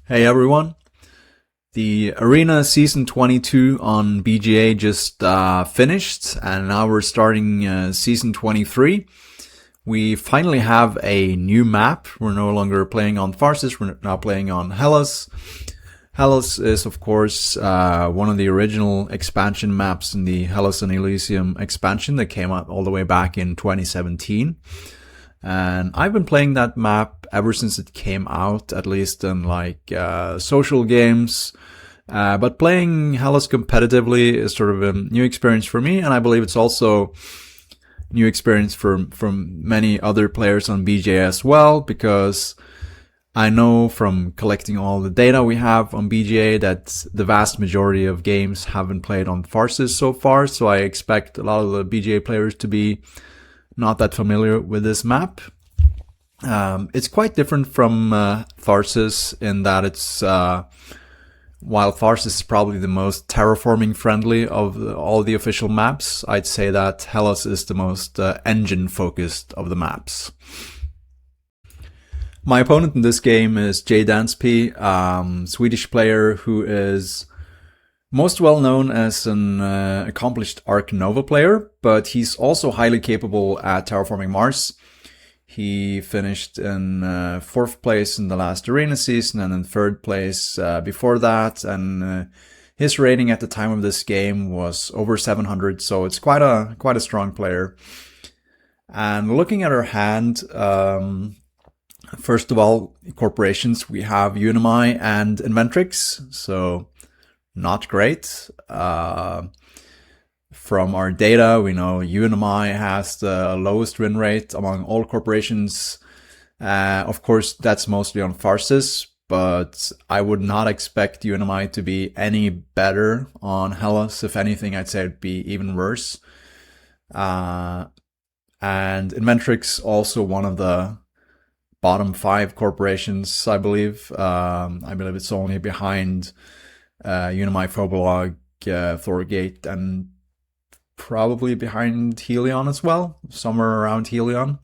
Hey everyone. The Arena Season 22 on BGA just finished, and now we're starting Season 23. We finally have a new map. We're no longer playing on Tharsis, we're now playing on Hellas. Hellas is, of course, one of the original expansion maps in the Hellas and Elysium expansion that came out all the way back in 2017. And I've been playing that map ever since it came out, at least in social games. But playing Hellas competitively is sort of a new experience for me, and I believe it's also new experience from many other players on BGA as well, because I know from collecting all the data we have on BGA that the vast majority of games haven't played on Tharsis so far, so I expect a lot of the BGA players to be not that familiar with this map. It's quite different from Tharsis in that it's while Tharsis is probably the most terraforming friendly of all the official maps, I'd say that Hellas is the most engine focused of the maps. My opponent in this game is JDansp, Swedish player who is most well known as an accomplished Ark Nova player, but he's also highly capable at Terraforming Mars. He finished in 4th place in the last Arena season and in 3rd place before that, and his rating at the time of this game was over 700, so it's quite a strong player. And looking at her hand, first of all, corporations, we have Unimi and Inventrix, so not great. From our data, we know Unimi has the lowest win rate among all corporations. Of course, that's mostly on Tharsis, but I would not expect Unimi to be any better on Hellas. If anything, I'd say it'd be even worse. And Inventrix, also one of the bottom 5 corporations, I believe. I believe it's only behind Unimi, Phobelog, Thorgate, and probably behind Helion as well, somewhere around Helion.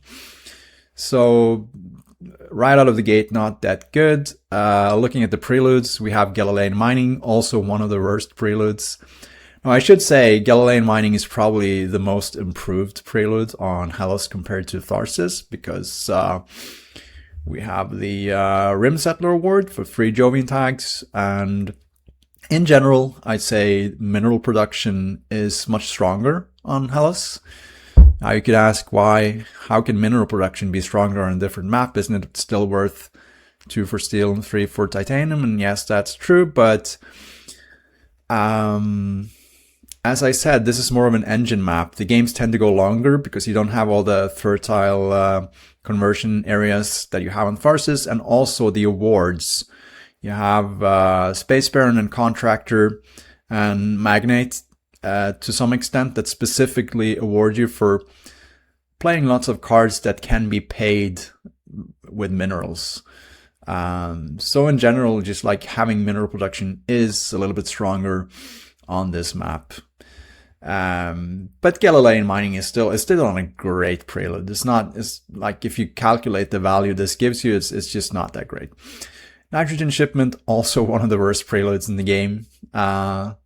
So right out of the gate, not that good. Looking at the preludes, we have Galilean Mining, also one of the worst preludes. Now, I should say Galilean Mining is probably the most improved prelude on Hellas compared to Tharsis, because we have the Rim Settler Award for 3 Jovian tags, and in general, I'd say mineral production is much stronger on Hellas. Now you could ask why, how can mineral production be stronger on a different map? Isn't it still worth 2 for steel and 3 for titanium? And yes, that's true, but as I said, this is more of an engine map. The games tend to go longer because you don't have all the fertile conversion areas that you have on Tharsis, and also the awards. You have Space Baron and Contractor and Magnate to some extent that specifically award you for playing lots of cards that can be paid with minerals. So in general, just like having mineral production is a little bit stronger on this map. But Galilean Mining is still on a great prelude. It's like if you calculate the value this gives you, it's just not that great. Nitrogen Shipment, also one of the worst preludes in the game. And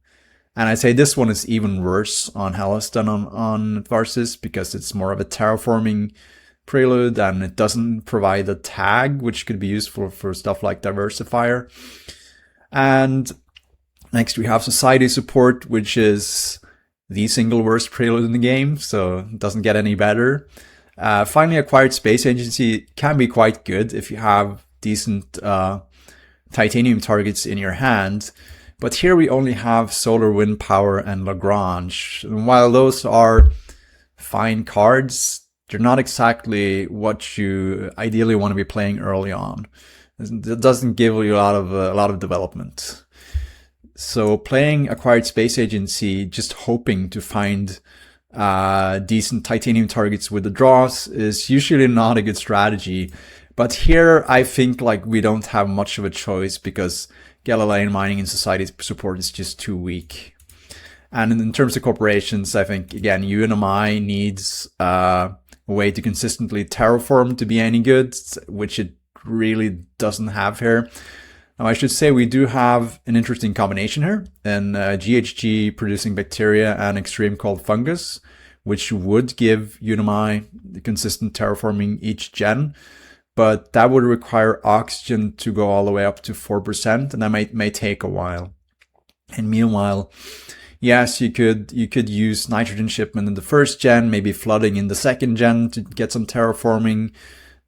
I'd say this one is even worse on Hellas than on Tharsis, because it's more of a terraforming prelude and it doesn't provide a tag, which could be useful for stuff like Diversifier. And next we have Society Support, which is the single worst prelude in the game, so it doesn't get any better. Finally, Acquired Space Agency can be quite good if you have decent titanium targets in your hand, but here we only have Solar Wind Power and Lagrange. And while those are fine cards, they're not exactly what you ideally want to be playing early on. It doesn't give you a lot of development. So playing Acquired Space Agency, just hoping to find decent titanium targets with the draws, is usually not a good strategy. But here, I think we don't have much of a choice, because Galilean Mining and Society Support is just too weak. And in terms of corporations, I think, again, UNMI needs a way to consistently terraform to be any good, which it really doesn't have here. Now I should say we do have an interesting combination here, and GHG producing bacteria and extreme cold fungus, which would give Unimi the consistent terraforming each gen, but that would require oxygen to go all the way up to 4%, and that may take a while. And meanwhile, yes, you could use nitrogen shipment in the first gen, maybe flooding in the second gen to get some terraforming.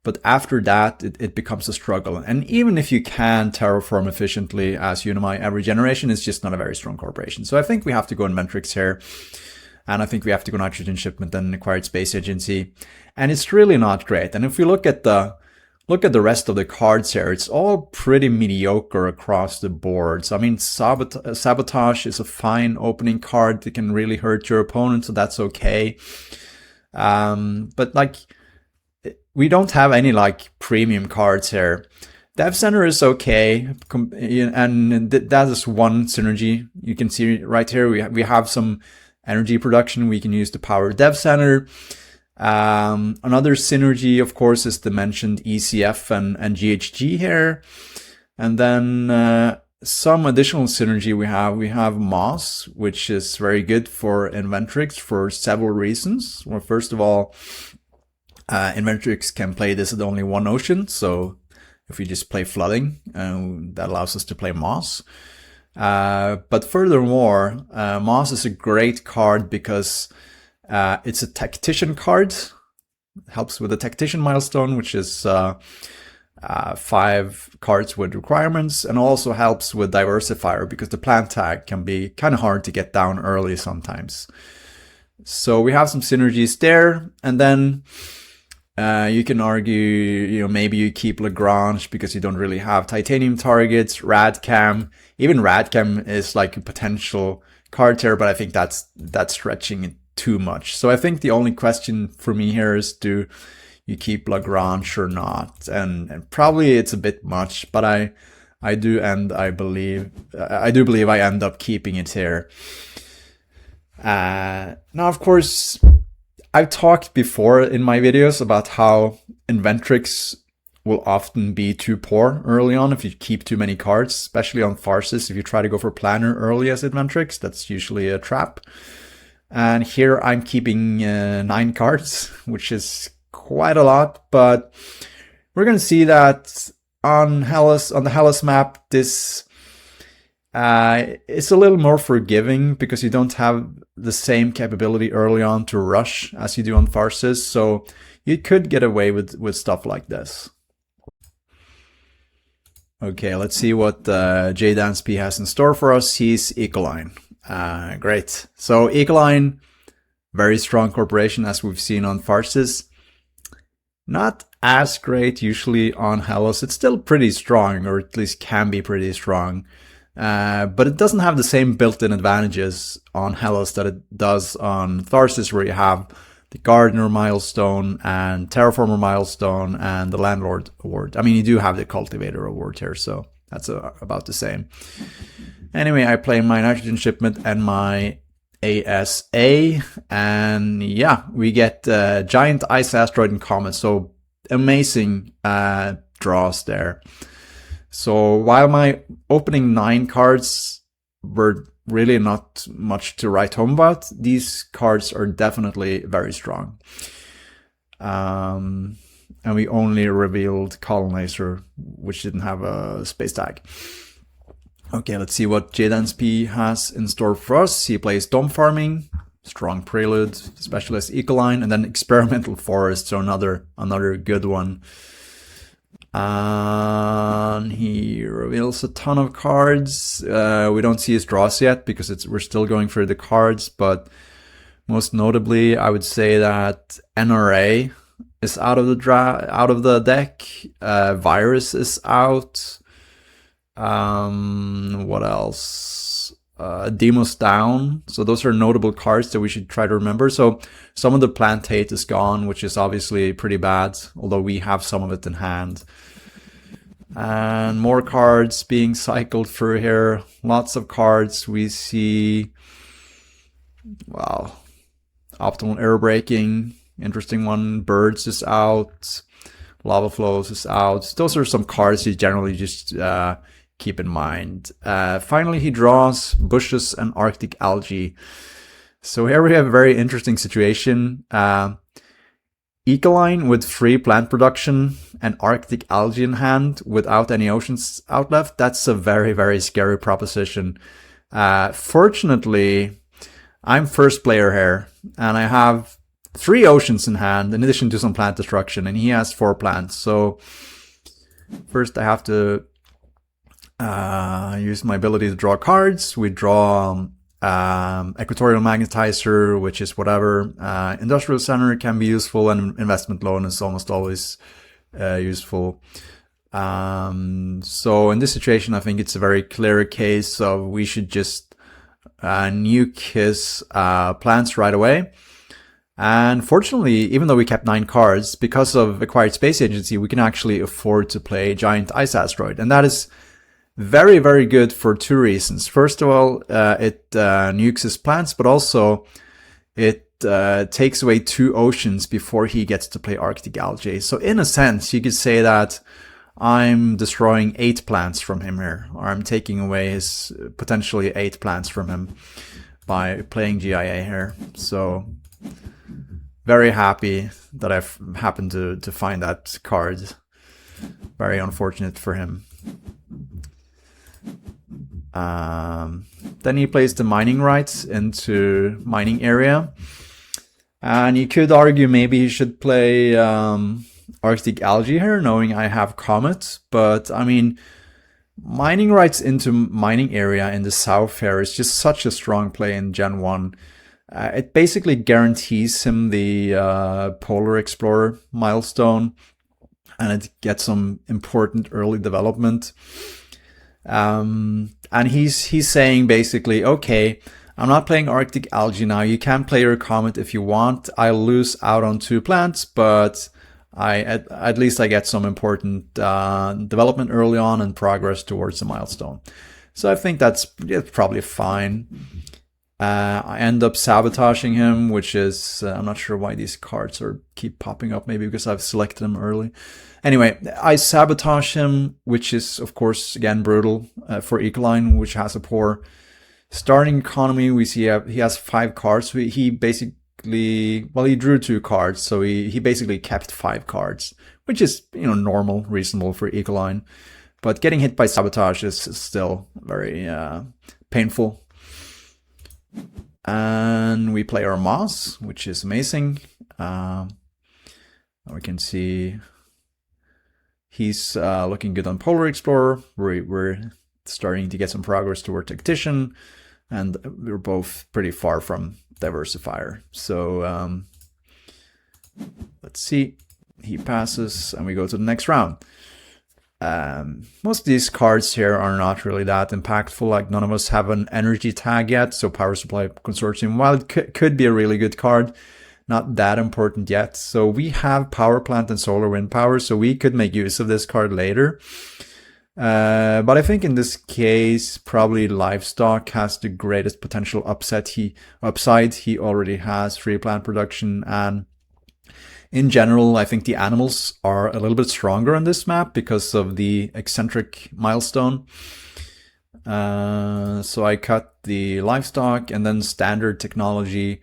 But after that, it becomes a struggle. And even if you can terraform efficiently as Unimi every generation, it's just not a very strong corporation. So I think we have to go Inventrix here. And I think we have to go nitrogen shipment and acquired space agency. And it's really not great. And if we look at the rest of the cards here, it's all pretty mediocre across the board. So I mean, Sabotage is a fine opening card that can really hurt your opponent, so that's okay. But like, we don't have any like premium cards here. Dev Center is okay, and that is one synergy. You can see right here, we have some energy production. We can use to power Dev Center. Another synergy, of course, is the mentioned ECF and GHG here. And then some additional synergy we have Moss, which is very good for Inventrix for several reasons. Well, first of all, Inventrix can play this at only one ocean, so if we just play flooding, that allows us to play Moss. But furthermore, Moss is a great card because it's a tactician card. It helps with the tactician milestone, which is 5 cards with requirements, and also helps with diversifier because the plant tag can be kind of hard to get down early sometimes. So we have some synergies there, and then you can argue, maybe you keep Lagrange because you don't really have titanium targets. Radcam, even Radcam is like a potential card here, but I think that's stretching it too much. So I think the only question for me here is, do you keep Lagrange or not? And probably it's a bit much, but I do believe I end up keeping it here. Now, of course, I've talked before in my videos about how Inventrix will often be too poor early on if you keep too many cards, especially on Farses. If you try to go for Planner early as Inventrix, that's usually a trap. And here I'm keeping 9 cards, which is quite a lot, but we're going to see that on the Hellas map, this it's a little more forgiving because you don't have the same capability early on to rush as you do on Farses, so you could get away with stuff like this. Okay, let's see what JDansp has in store for us. He's Ecoline. Great. So Ecoline, very strong corporation as we've seen on Farses. Not as great usually on Hellas. It's still pretty strong, or at least can be pretty strong. But it doesn't have the same built-in advantages on Hellas that it does on Tharsis, where you have the Gardener milestone and Terraformer milestone and the Landlord award. I mean, you do have the Cultivator award here, so that's about the same. Anyway, I play my nitrogen shipment and my ASA, and yeah, we get Giant Ice Asteroid and Comet, so amazing draws there. So while my opening 9 cards were really not much to write home about, these cards are definitely very strong. And we only revealed Colonizer, which didn't have a space tag. Okay, let's see what JDansp has in store for us. He plays Dome Farming, strong Prelude, especially as Ecoline, and then Experimental Forest, so another good one. He reveals a ton of cards. We don't see his draws yet because we're still going through the cards, but most notably, I would say that NRA is out of the deck. Virus is out. What else? Demos down. So those are notable cards that we should try to remember. So some of the plant hate is gone, which is obviously pretty bad, although we have some of it in hand. And more cards being cycled through here. Lots of cards. We see, wow, Optimal Air Braking, interesting one. Birds is out. Lava Flows is out. Those are some cards you generally just keep in mind. Finally, he draws bushes and Arctic algae. So here we have a very interesting situation. Ecoline with free plant production and Arctic algae in hand without any oceans out left. That's a very, very scary proposition. Fortunately, I'm first player here, and I have 3 oceans in hand in addition to some plant destruction, and he has 4 plants. So first I have to use my ability to draw cards. We draw equatorial magnetizer, which is whatever. Industrial center can be useful, and investment loan is almost always useful. So in this situation, I think it's a very clear case of we should just nuke his plants right away. And fortunately, even though we kept 9 cards, because of acquired space agency, we can actually afford to play giant ice asteroid. And that is very, very good for 2 reasons. First of all, it nukes his plants, but also it takes away 2 oceans before he gets to play Arctic algae. So in a sense, you could say that I'm destroying 8 plants from him here, or I'm taking away his potentially 8 plants from him by playing GIA here. So very happy that I've happened to find that card. Very unfortunate for him. Then he plays the mining rights into mining area. And you could argue maybe he should play Arctic algae here, knowing I have Comet. But I mean, mining rights into mining area in the south here is just such a strong play in Gen 1. It basically guarantees him the Polar Explorer milestone, and it gets some important early development. And he's saying basically, okay, I'm not playing Arctic algae now. You can play your Comet if you want. I'll lose out on 2 plants, but at least I get some important development early on and progress towards the milestone. So I think that's probably fine. I end up sabotaging him, which is, I'm not sure why these cards keep popping up, maybe because I've selected them early. Anyway, I sabotage him, which is, of course, again, brutal for Ecoline, which has a poor starting economy. We see he has 5 cards. He basically, well, he drew 2 cards, so he basically kept 5 cards, which is, normal, reasonable for Ecoline. But getting hit by sabotage is still very painful. And we play our Moss, which is amazing. We can see he's looking good on Polar Explorer. We're starting to get some progress toward Tactician, and we're both pretty far from Diversifier. So let's see. He passes, and we go to the next round. Most of these cards here are not really that impactful. Like, none of us have an energy tag yet, so Power Supply Consortium, while it could be a really good card, not that important yet. So we have Power Plant and Solar Wind Power, so we could make use of this card later. But I think in this case, probably Livestock has the greatest potential upside. He already has free plant production, and in general, I think the animals are a little bit stronger on this map because of the eccentric milestone. So I cut the Livestock, and then Standard Technology,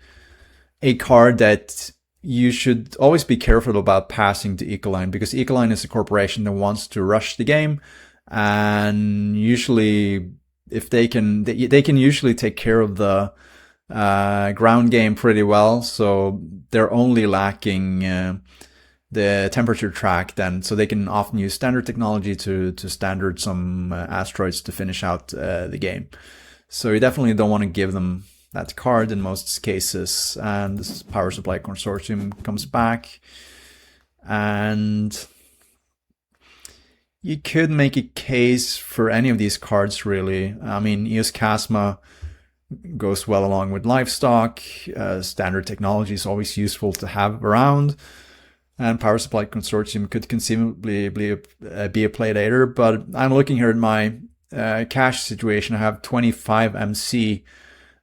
a card that you should always be careful about passing to Ecoline, because Ecoline is a corporation that wants to rush the game, and usually if they can usually take care of the ground game pretty well, so they're only lacking the temperature track then, so they can often use Standard Technology to standard some asteroids to finish out the game. So you definitely don't want to give them that card in most cases. And this Power Supply Consortium comes back, and you could make a case for any of these cards, really. I mean, Eos Chasma goes well along with Livestock. Standard Technology is always useful to have around, and Power Supply Consortium could conceivably be a play later. But I'm looking here at my cash situation. I have 25 MC,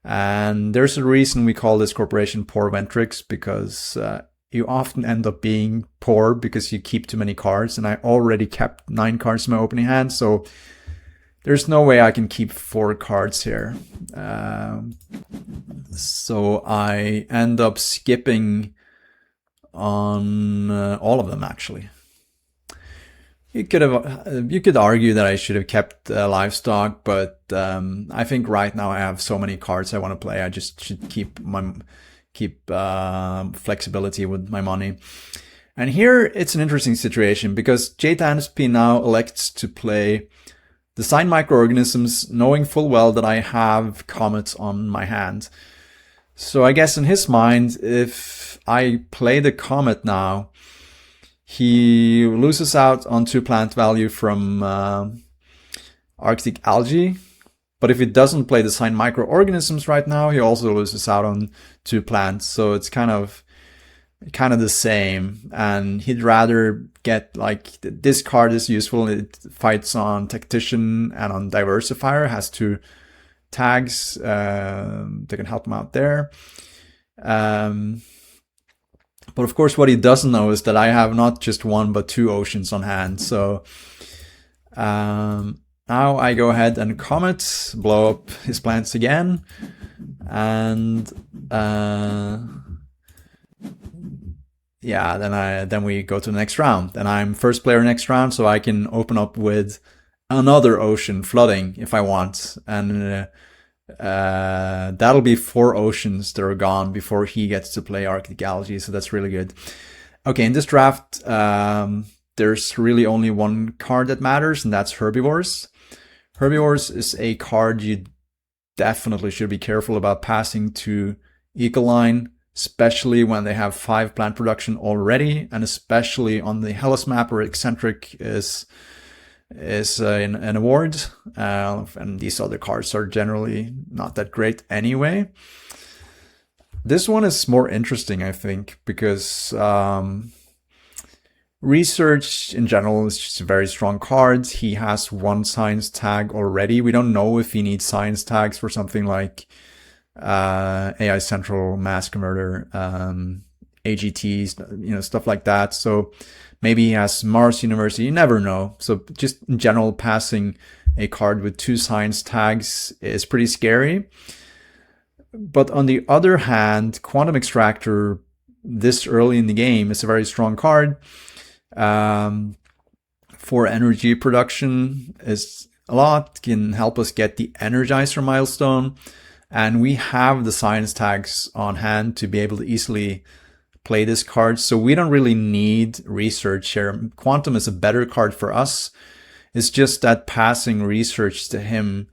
and there's a reason we call this corporation Poor Ventrix, because you often end up being poor because you keep too many cards, and I already kept 9 cards in my opening hand, so there's no way I can keep 4 cards here. So I end up skipping on all of them, actually. You could argue that I should have kept livestock, but I think right now I have so many cards I want to play. I just should keep flexibility with my money. And here it's an interesting situation because JDansp now elects to play Design Microorganisms, knowing full well that I have Comets on my hand. So I guess in his mind, if I play the Comet now, he loses out on 2 plant value from Arctic Algae. But if he doesn't play Design Microorganisms right now, he also loses out on 2 plants. So it's kind of the same, and he'd rather get, like, this card is useful. It fights on Tactician and on Diversifier, has 2 tags that can help him out there. But of course what he doesn't know is that I have not just 1 but 2 oceans on hand. So now I go ahead and Comet, blow up his plants again, and yeah, then we go to the next round. And I'm first player next round, so I can open up with another ocean flooding if I want. And that'll be 4 oceans that are gone before he gets to play Arctic Algae, so that's really good. Okay, in this draft, there's really only 1 card that matters, and that's Herbivores. Herbivores is a card you definitely should be careful about passing to Ecoline, especially when they have 5 plant production already, and especially on the Hellas map where Eccentric is an award, and these other cards are generally not that great anyway. This one is more interesting, I think, because Research in general is just a very strong card. He has 1 science tag already. We don't know if he needs science tags for something like AI Central, Mass Converter, AGTs, stuff like that. So maybe he has Mars University, you never know. So just in general, passing a card with 2 science tags is pretty scary. But on the other hand, Quantum Extractor this early in the game is a very strong card. For energy production is a lot, can help us get the Energizer milestone. And we have the science tags on hand to be able to easily play this card. So we don't really need research here. Quantum is a better card for us. It's just that passing research to him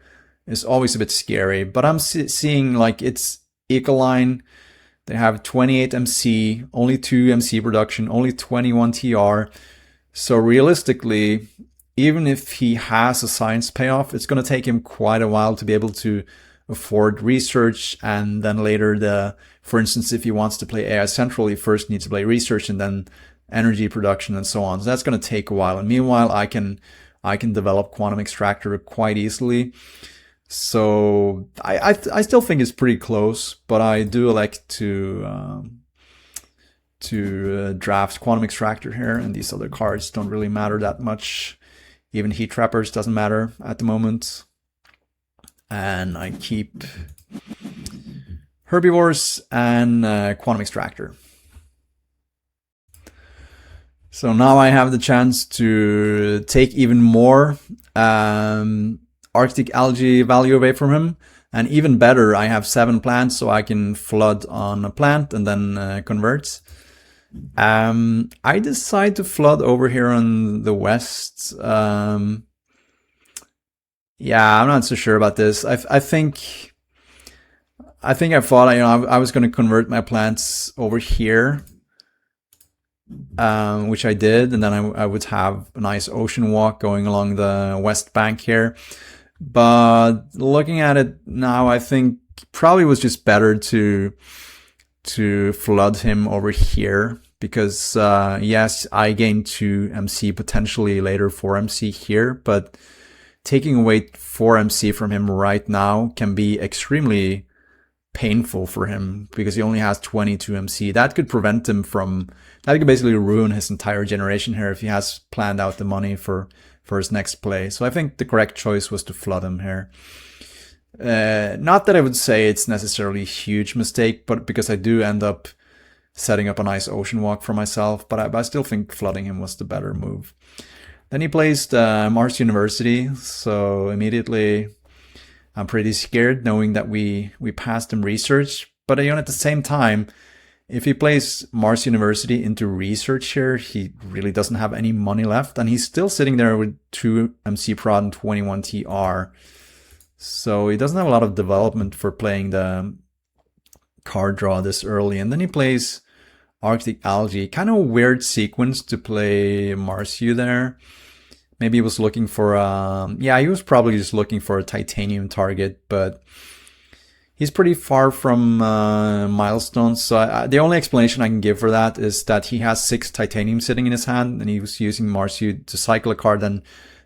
is always a bit scary. But I'm seeing like it's Ecoline. They have 28 MC, only 2 MC production, only 21 TR. So realistically, even if he has a science payoff, it's going to take him quite a while to be able to afford research, and then later for instance, if he wants to play AI Central, he first needs to play research and then energy production and so on. So that's going to take a while. And meanwhile, I can develop Quantum Extractor quite easily. So I still think it's pretty close, but I do elect to draft Quantum Extractor here, and these other cards don't really matter that much. Even Heat Trappers doesn't matter at the moment. And I keep Herbivores and Quantum Extractor. So now I have the chance to take even more Arctic Algae value away from him. And even better, I have 7 plants, so I can flood on a plant and then convert. I decide to flood over here on the west. Yeah, I'm not so sure about this. I think I thought I was going to convert my plants over here, which I did, and then I would have a nice ocean walk going along the west bank here. But looking at it now, I think probably was just better to flood him over here, because yes, I gain 2 MC, potentially later 4 MC here, but taking away 4 MC from him right now can be extremely painful for him, because he only has 22 MC. That could prevent him that could basically ruin his entire generation here if he has planned out the money for for his next play. So I think the correct choice was to flood him here. Not that I would say it's necessarily a huge mistake, but because I do end up setting up a nice ocean walk for myself, but I still think flooding him was the better move. Then he placed Mars University, so immediately I'm pretty scared knowing that we passed him research. But at the same time, if he plays Mars University into research here, he really doesn't have any money left, and he's still sitting there with 2 MC Prod and 21 TR. So he doesn't have a lot of development for playing the card draw this early. And then he plays Arctic Algae. Kind of a weird sequence to play Marsu there. Maybe he was looking for he was probably just looking for a titanium target, but he's pretty far from milestones. So the only explanation I can give for that is that he has 6 titanium sitting in his hand, and he was using Marsu to cycle a card and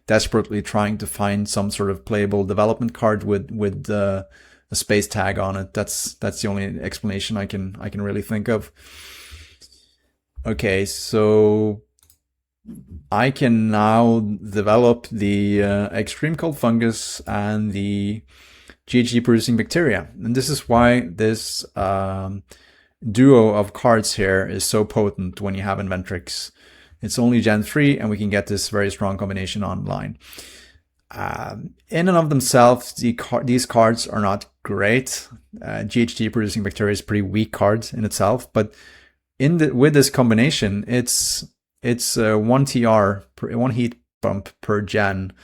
desperately trying to find some sort of playable development card with a space tag on it. That's the only explanation I can really think of. Okay, so I can now develop the extreme cold fungus and the GHG producing bacteria, and this is why this duo of cards here is so potent when you have Inventrix. It's only Gen 3, and we can get this very strong combination online. In and of themselves, these cards are not great. GHG producing bacteria is a pretty weak card in itself, but with this combination, it's 1 TR, 1 heat bump per gen.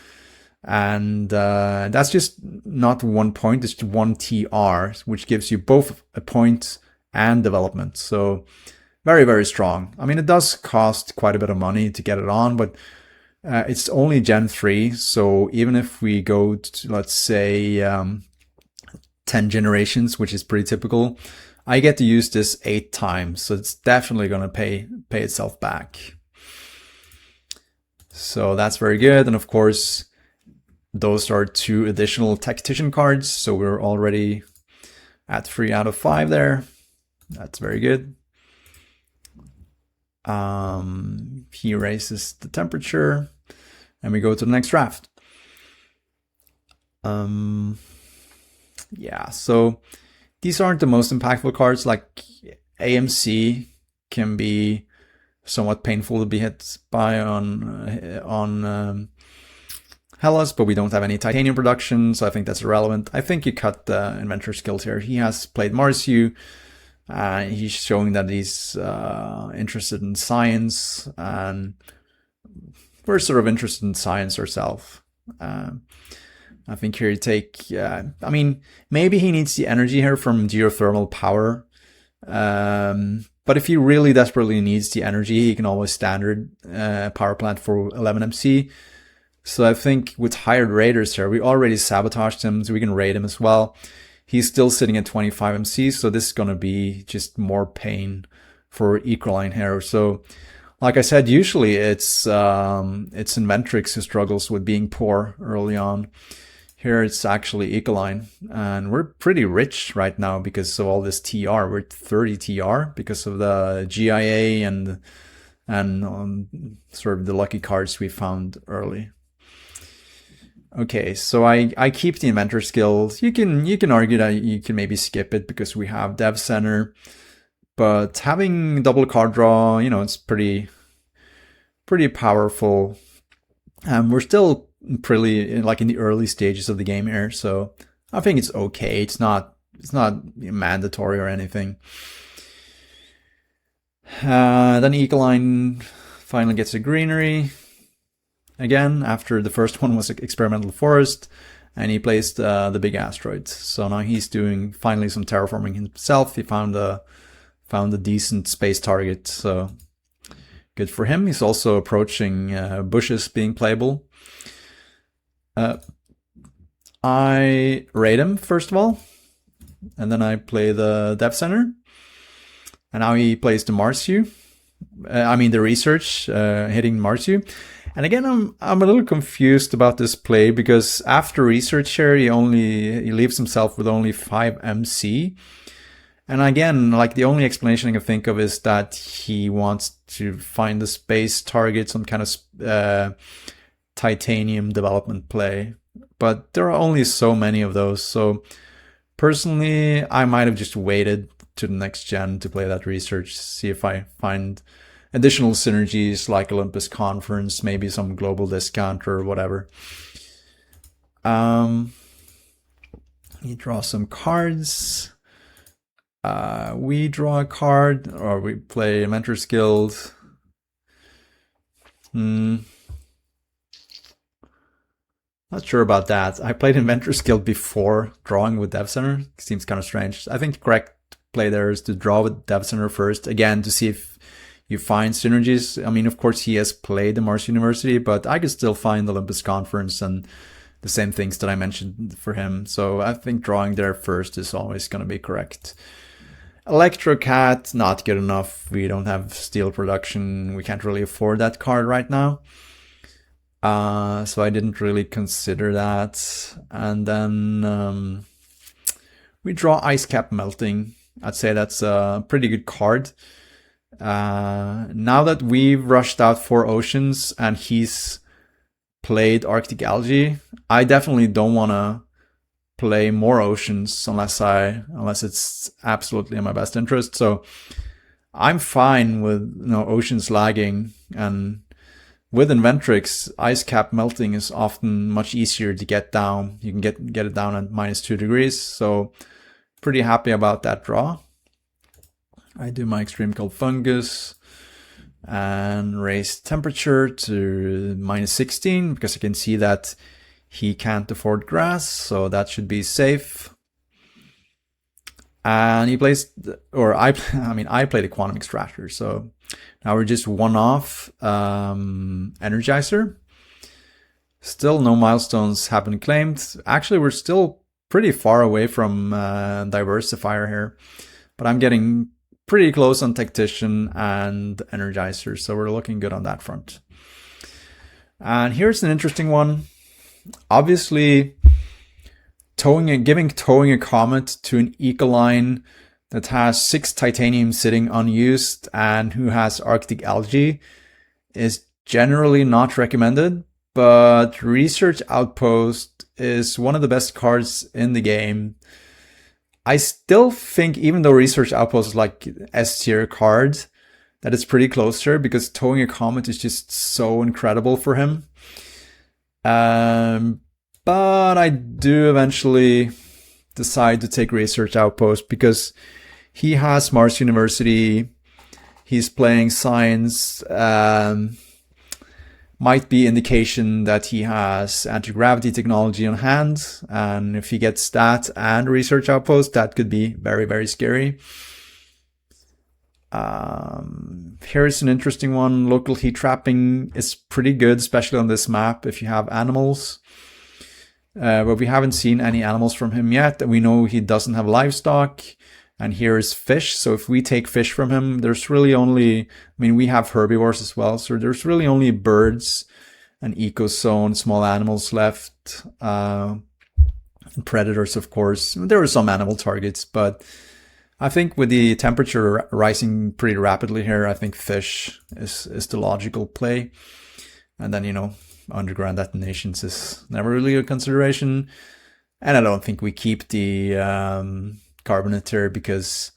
And that's just not 1 point, it's 1 TR, which gives you both a point and development. So very, very strong. I mean, it does cost quite a bit of money to get it on, but it's only Gen 3. So even if we go to, let's say, 10 generations, which is pretty typical, I get to use this 8 times. So it's definitely going to pay itself back. So that's very good. And of course, those are 2 additional tactician cards. So we're already at 3 out of 5 there. That's very good. He raises the temperature, and we go to the next draft. Yeah, so these aren't the most impactful cards. Like AMC can be somewhat painful to be hit by on Hellas, but we don't have any titanium production, so I think that's irrelevant. I think you cut the inventor skills here. He has played Marsu. He's showing that he's interested in science, and we're sort of interested in science ourselves. I think here you take, I mean, maybe he needs the energy here from geothermal power. But if he really desperately needs the energy, he can always standard power plant for 11 MC. So I think with hired raiders here, we already sabotaged him, so we can raid him as well. He's still sitting at 25 MC, so this is going to be just more pain for Ecoline here. So, like I said, usually it's Inventrix who struggles with being poor early on. Here it's actually Ecoline, and we're pretty rich right now because of all this TR. We're at 30 TR because of the GIA and sort of the lucky cards we found early. Okay, so I keep the inventor skills. You can argue that you can maybe skip it because we have Dev Center, but having double card draw, it's pretty powerful. We're still pretty like in the early stages of the game here, so I think it's okay. It's not mandatory or anything. Then Ecoline finally gets a greenery. Again, after the first one was experimental forest, and he placed the big asteroid. So now he's doing finally some terraforming himself. He found a decent space target, so good for him. He's also approaching bushes being playable. I raid him first of all, and then I play the Dev Center, and now he plays the Marsu. The research, hitting Marsu. And again, I'm a little confused about this play because after research here, he leaves himself with only 5 MC. And again, like the only explanation I can think of is that he wants to find the space target, some kind of titanium development play, but there are only so many of those. So personally, I might have just waited to the next gen to play that research, see if I find additional synergies like Olympus Conference, maybe some global discount or whatever. You draw some cards. We draw a card, or we play Inventrix Guild. Not sure about that. I played Inventrix Guild before drawing with Dev Center. Seems kind of strange. I think the correct play there is to draw with Dev Center first, again, to see if you find synergies. I mean, of course, he has played the Mars University, but I could still find the Olympus Conference and the same things that I mentioned for him. So I think drawing there first is always going to be correct. Electrocat, not good enough. We don't have steel production. We can't really afford that card right now. So I didn't really consider that. And then we draw Ice Cap Melting. I'd say that's a pretty good card. Now that we've rushed out 4 oceans and he's played Arctic Algae, I definitely don't want to play more oceans unless it's absolutely in my best interest. So I'm fine with oceans lagging, and with Inventrix, ice cap melting is often much easier to get down. You can get it down at -2 degrees. So pretty happy about that draw. I do my extreme cold fungus and raise temperature to -16 because I can see that he can't afford grass, so that should be safe. And he plays, I play the Quantum Extractor, so now we're just one off Energizer. Still no milestones have been claimed. Actually, we're still pretty far away from Diversifier here, but I'm getting pretty close on Tactician and Energizer, so we're looking good on that front. And here's an interesting one. Obviously, giving towing a comet to an Ecoline that has 6 titanium sitting unused and who has Arctic Algae is generally not recommended, but Research Outpost is one of the best cards in the game. I still think, even though Research Outpost is like S tier card, that it's pretty close here because towing a comet is just so incredible for him. But I do eventually decide to take Research Outpost because he has Mars University, he's playing science, might be indication that he has anti-gravity technology on hand, and if he gets that and Research Outpost, that could be very, very scary. Here's an interesting one. Local heat trapping is pretty good, especially on this map if you have animals. But we haven't seen any animals from him yet, and we know he doesn't have livestock. And here is fish. So if we take fish from him, there's really only, we have herbivores as well. So there's really only birds and ecozone, small animals left. And predators, of course. There are some animal targets, but I think with the temperature rising pretty rapidly here, I think fish is the logical play. And then, underground detonations is never really a consideration. And I don't think we keep the carbonate here because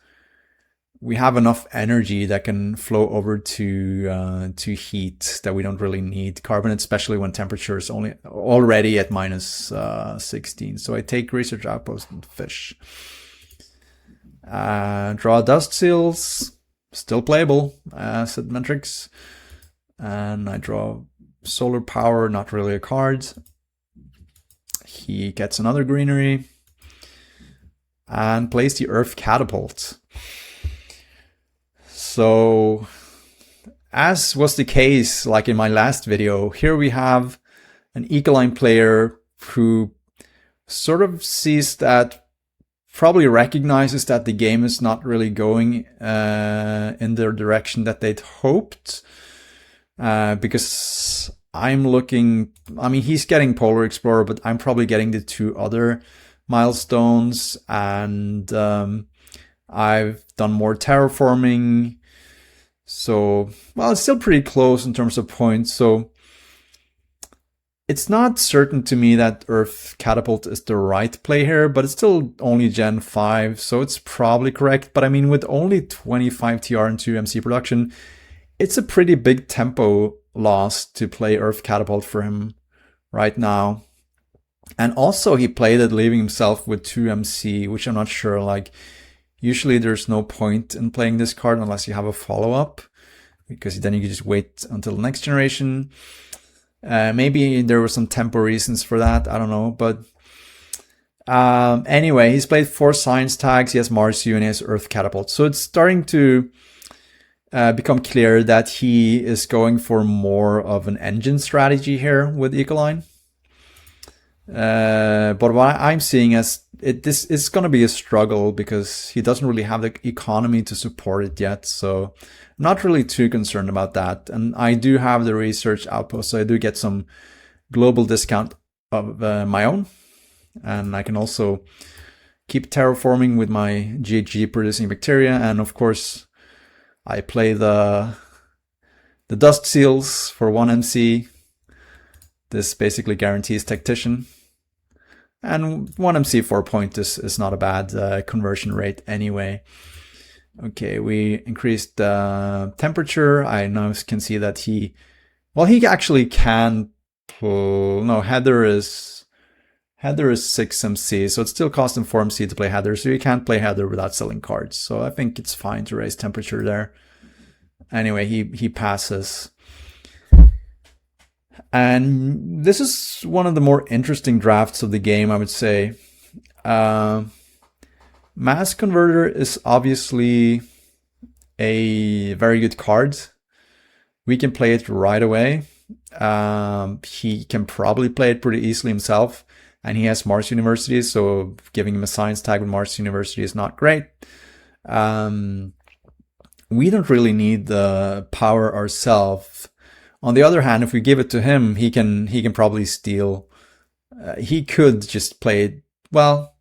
we have enough energy that can flow over to heat that we don't really need carbonate, especially when temperature is already at -16. So I take Research Outpost and fish. Draw dust seals, still playable, said Inventrix. And I draw solar power, not really a card. He gets another greenery and plays the Earth Catapult. So, as was the case like in my last video, here we have an Ecoline player who sort of sees that, probably recognizes that the game is not really going in the direction that they'd hoped. Because I'm looking, he's getting Polar Explorer, but I'm probably getting the 2 other milestones, and I've done more terraforming. So, it's still pretty close in terms of points. So It's not certain to me that Earth Catapult is the right play here, but it's still only Gen 5, so it's probably correct. But I mean, with only 25 TR and 2 MC production, it's a pretty big tempo loss to play Earth Catapult for him right now. And also he played it leaving himself with 2 MC, which I'm not sure, like, usually there's no point in playing this card unless you have a follow-up, because then you can just wait until the next generation. Maybe there were some tempo reasons for that, I don't know. But anyway, he's played 4 science tags, he has Marsu and he has Earth Catapult. So it's starting to become clear that he is going for more of an engine strategy here with Ecoline. But what I'm seeing is this is going to be a struggle because he doesn't really have the economy to support it yet. So I'm not really too concerned about that. And I do have the research outpost, so I do get some global discount of my own. And I can also keep terraforming with my GHG producing bacteria. And of course, I play the dust seals for 1 MC. This basically guarantees tactician. And 1 MC 4 point is not a bad conversion rate anyway. Okay, we increased the temperature. I now can see that he actually can pull, no, Heather is 6 MC, so it still costs him 4 MC to play Heather, so you can't play Heather without selling cards. So I think it's fine to raise temperature there. Anyway, he passes. And this is one of the more interesting drafts of the game, I would say. Mass Converter is obviously a very good card. We can play it right away. He can probably play it pretty easily himself. And he has Mars University, so giving him a science tag with Mars University is not great. We don't really need the power ourselves. On the other hand, if we give it to him, he can probably steal. He could just play it. Well,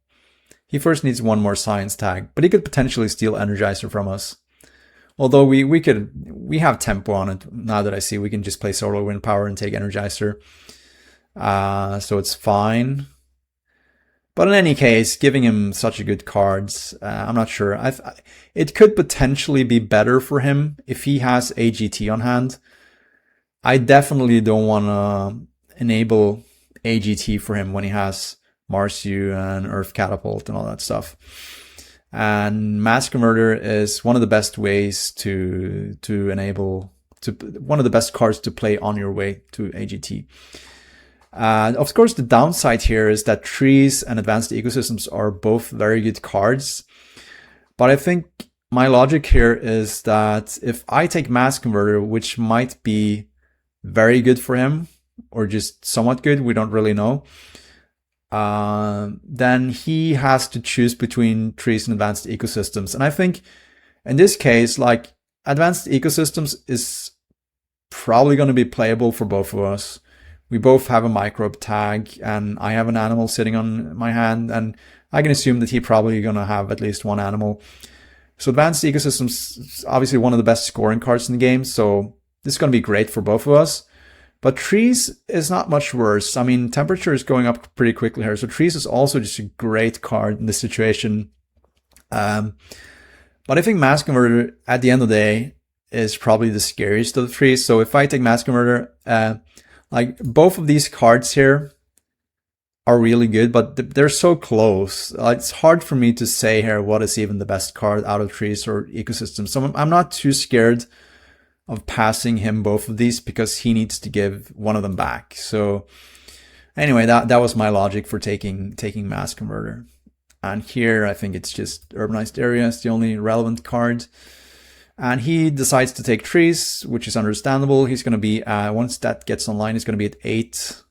he first needs 1 more science tag, but he could potentially steal Energizer from us. Although we have tempo on it. Now that I see, we can just play Solar Wind Power and take Energizer. So it's fine. But in any case, giving him such a good cards, I'm not sure. It could potentially be better for him if he has AGT on hand. I definitely don't want to enable AGT for him when he has Marsu and Earth Catapult and all that stuff. And Mass Converter is one of the best ways to enable, one of the best cards to play on your way to AGT. Of course, the downside here is that Trees and Advanced Ecosystems are both very good cards. But I think my logic here is that if I take Mass Converter, which might be very good for him, or just somewhat good, we don't really know, then he has to choose between Trees and Advanced Ecosystems. And I think in this case, like, Advanced Ecosystems is probably going to be playable for both of us. We both have a microbe tag, and I have an animal sitting on my hand, and I can assume that he's probably going to have at least 1 animal. So Advanced Ecosystems is obviously one of the best scoring cards in the game, so this is going to be great for both of us. But Trees is not much worse. I mean, temperature is going up pretty quickly here, so Trees is also just a great card in this situation. But I think Mass Converter, at the end of the day, is probably the scariest of the Trees. So if I take Mass Converter, like, both of these cards here are really good, but they're so close. It's hard for me to say here what is even the best card out of Trees or Ecosystems. So I'm not too scared of passing him both of these because he needs to give one of them back. So anyway, that was my logic for taking Mass Converter. And here I think it's just Urbanized Area is the only relevant card. And he decides to take Trees, which is understandable. He's going to be, once that gets online, he's going to be at 8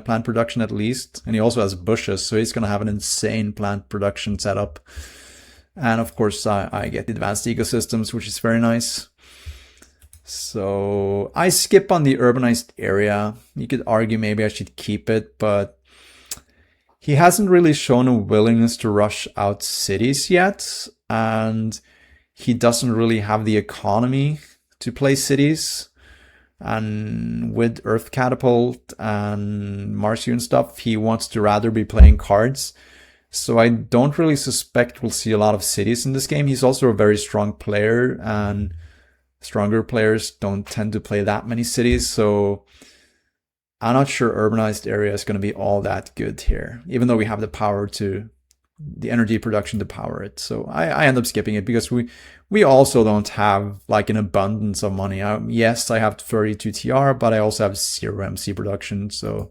plant production at least. And he also has bushes, so he's going to have an insane plant production setup. And of course, I get the Advanced Ecosystems, which is very nice. So I skip on the Urbanized Area. You could argue maybe I should keep it, but he hasn't really shown a willingness to rush out cities yet. And he doesn't really have the economy to play cities. And with Earth Catapult and Marsu and stuff, he wants to rather be playing cards. So I don't really suspect we'll see a lot of cities in this game. He's also a very strong player, and stronger players don't tend to play that many cities. So I'm not sure urbanized area is going to be all that good here, even though we have the energy production to power it. So I end up skipping it because we also don't have like an abundance of money. Yes, I have 32 TR, but I also have 0 MC production. So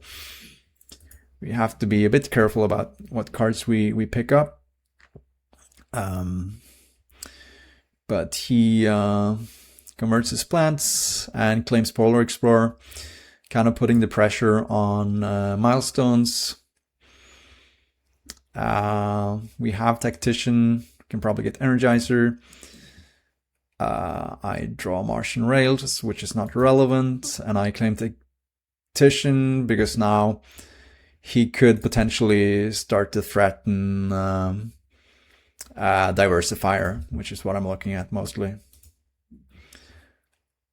we have to be a bit careful about what cards we pick up. But he converts his plants and claims Polar Explorer, kind of putting the pressure on milestones. We have Tactician, can probably get Energizer. I draw Martian Rails, which is not relevant, and I claim Tactician because now he could potentially start to threaten Diversifier, which is what I'm looking at mostly.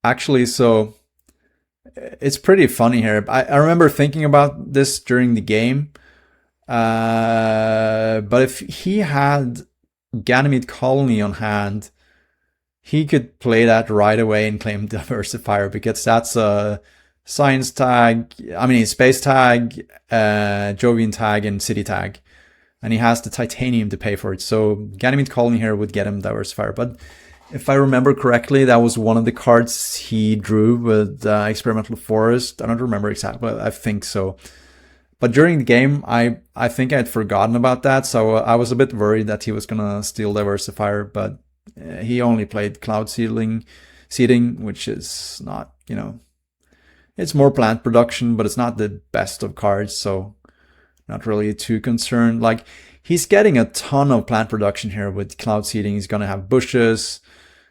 Actually, so it's pretty funny here. I remember thinking about this during the game. But if he had Ganymede Colony on hand, he could play that right away and claim Diversifier, because that's a science tag, space tag, Jovian tag, and city tag. And he has the titanium to pay for it. So Ganymede Colony here would get him Diversifier. But if I remember correctly, that was one of the cards he drew with Experimental Forest. I don't remember exactly, but I think so. But during the game, I think I had forgotten about that, so I was a bit worried that he was going to steal Diversifier, but he only played Cloud Seeding, which is not, it's more plant production, but it's not the best of cards, so not really too concerned. Like, he's getting a ton of plant production here with Cloud Seeding. He's going to have bushes,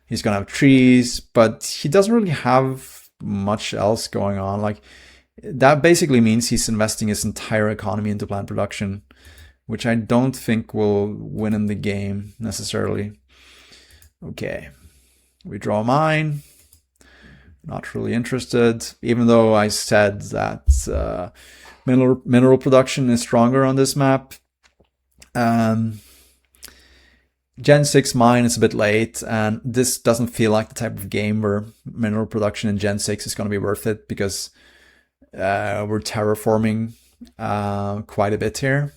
he's going to have trees, but he doesn't really have much else going on. Like, that basically means he's investing his entire economy into plant production, which I don't think will win in the game necessarily. Okay, we draw a mine. Not really interested, even though I said that mineral production is stronger on this map. Gen 6 mine is a bit late, and this doesn't feel like the type of game where mineral production in Gen 6 is going to be worth it, because we're terraforming quite a bit here.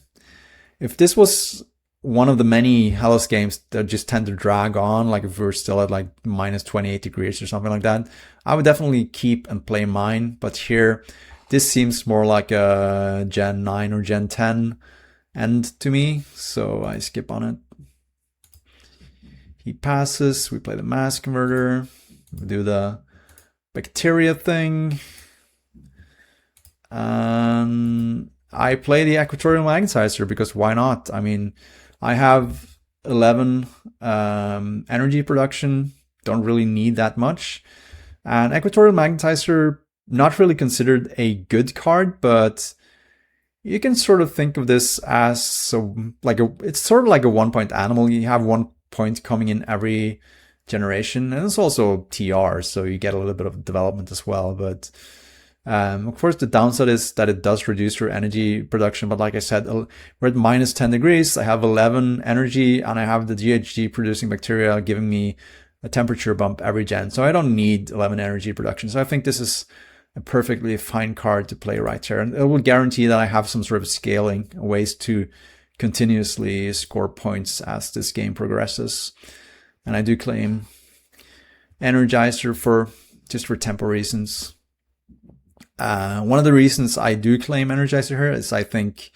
If this was one of the many Hellas games that just tend to drag on, like if we were still at like minus 28 degrees or something like that, I would definitely keep and play mine. But here, this seems more like a Gen 9 or Gen 10 end to me, so I skip on it. He passes, we play the mass converter, we do the bacteria thing. I play the Equatorial Magnetizer because why not? I mean, I have 11 energy production, don't really need that much. And Equatorial Magnetizer, not really considered a good card, but you can sort of think of this as it's sort of like a 1-point animal. You have 1 point coming in every generation, and it's also TR, so you get a little bit of development as well. But of course, the downside is that it does reduce your energy production. But like I said, we're at minus 10 degrees. I have 11 energy, and I have the GHG producing bacteria giving me a temperature bump every gen. So I don't need 11 energy production. So I think this is a perfectly fine card to play right here. And it will guarantee that I have some sort of scaling, ways to continuously score points as this game progresses. And I do claim Energizer just for tempo reasons. One of the reasons I do claim Energizer here is I think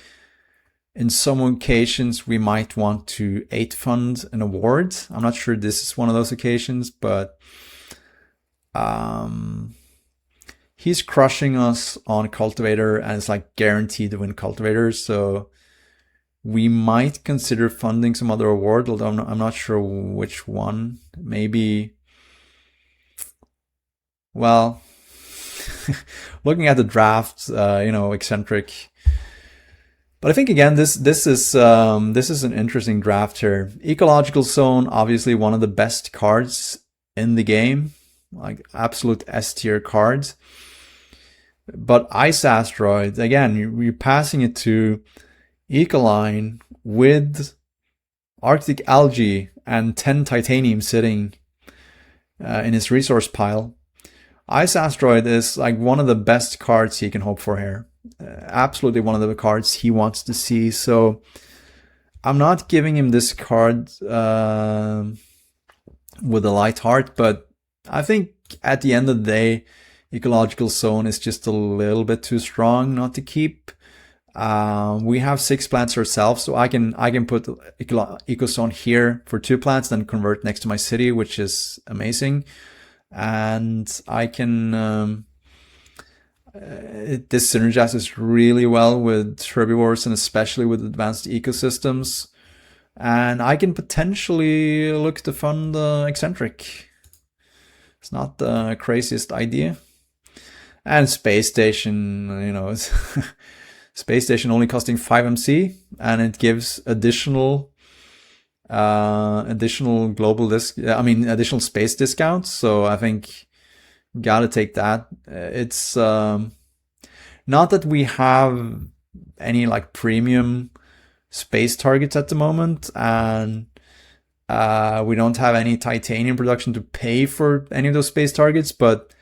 in some occasions we might want to 8 fund an award. I'm not sure this is one of those occasions, but he's crushing us on Cultivator, and it's like guaranteed to win Cultivator. So we might consider funding some other award, although I'm not sure which one. Maybe, well, looking at the draft, eccentric. But I think again, this is an interesting draft here. Ecological Zone, obviously one of the best cards in the game. like absolute S tier cards. But Ice Asteroid, again, you're passing it to Ecoline with Arctic Algae and 10 titanium sitting in his resource pile. Ice Asteroid is like one of the best cards he can hope for here. Absolutely one of the cards he wants to see. So I'm not giving him this card with a light heart, but I think at the end of the day, Ecological Zone is just a little bit too strong not to keep. We have 6 plants ourselves, so I can put Ecozone here for 2 plants, then convert next to my city, which is amazing. And I can this synergizes really well with herbivores and especially with advanced ecosystems. And I can potentially look to fund Eccentric. It's not the craziest idea. And Space Station, you know, Space Station only costing 5 MC, and it gives additional additional space discounts. So I think gotta take that. It's not that we have any like premium space targets at the moment, and we don't have any titanium production to pay for any of those space targets, but